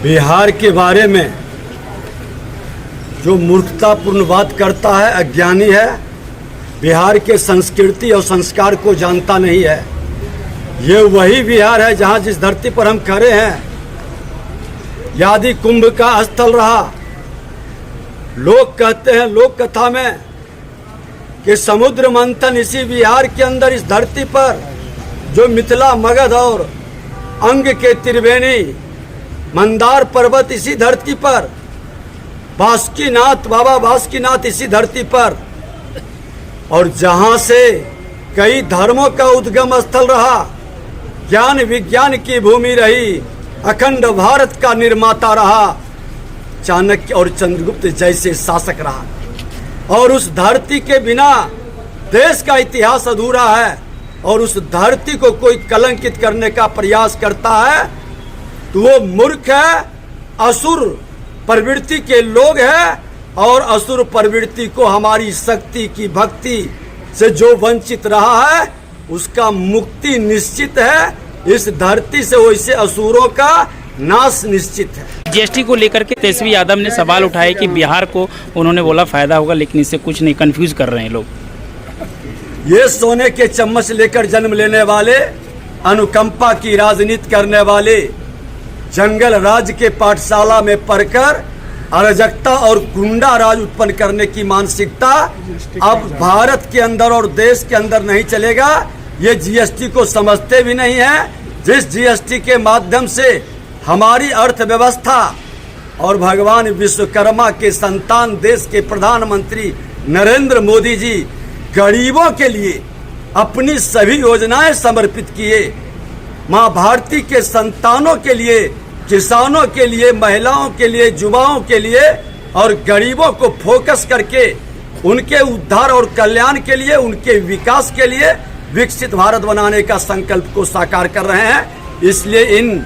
बिहार के बारे में जो मूर्खतापूर्ण बात करता है अज्ञानी है, बिहार के संस्कृति और संस्कार को जानता नहीं है। ये वही बिहार है जहाँ जिस धरती पर हम खड़े हैं यदि कुंभ का स्थल रहा। लोग कहते हैं लोक कथा में कि समुद्र मंथन इसी बिहार के अंदर इस धरती पर जो मिथिला मगध और अंग के त्रिवेणी मंदार पर्वत इसी धरती पर, बासुकीनाथ बाबा बासुकीनाथ इसी धरती पर, और जहाँ से कई धर्मों का उद्गम स्थल रहा, ज्ञान विज्ञान की भूमि रही, अखंड भारत का निर्माता रहा, चाणक्य और चंद्रगुप्त जैसे शासक रहा। और उस धरती के बिना देश का इतिहास अधूरा है। और उस धरती को कोई कलंकित करने का प्रयास करता है तो वो मूर्ख है, असुर प्रवृत्ति के लोग हैं। और असुर प्रवृत्ति को हमारी शक्ति की भक्ति से जो वंचित रहा है उसका मुक्ति निश्चित है। इस धरती से वैसे असुरों का नाश निश्चित है। जीएसटी को लेकर के तेजस्वी यादव ने सवाल उठाए कि बिहार को उन्होंने बोला फायदा होगा, लेकिन इससे कुछ नहीं, कंफ्यूज कर रहे हैं लोग। ये सोने के चम्मच लेकर जन्म लेने वाले, अनुकंपा की राजनीति करने वाले, जंगल राज के पाठशाला में पढ़कर अराजकता और गुंडा राज उत्पन्न करने की मानसिकता अब भारत के अंदर और देश के अंदर नहीं चलेगा। ये जीएसटी को समझते भी नहीं है, जिस जीएसटी के माध्यम से हमारी अर्थव्यवस्था और भगवान विश्वकर्मा के संतान देश के प्रधानमंत्री नरेंद्र मोदी जी गरीबों के लिए अपनी सभी योजनाएं समर्पित किए। माँ भारती के संतानों के लिए, किसानों के लिए, महिलाओं के लिए, युवाओं के लिए और गरीबों को फोकस करके उनके उद्धार और कल्याण के लिए, उनके विकास के लिए विकसित भारत बनाने का संकल्प को साकार कर रहे हैं। इसलिए इन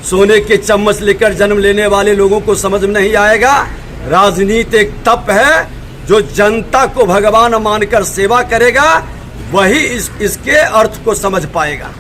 सोने के चम्मच लेकर जन्म लेने वाले लोगों को समझ में नहीं आएगा। राजनीति एक तप है, जो जनता को भगवान मानकर सेवा करेगा वही इसके अर्थ को समझ पाएगा।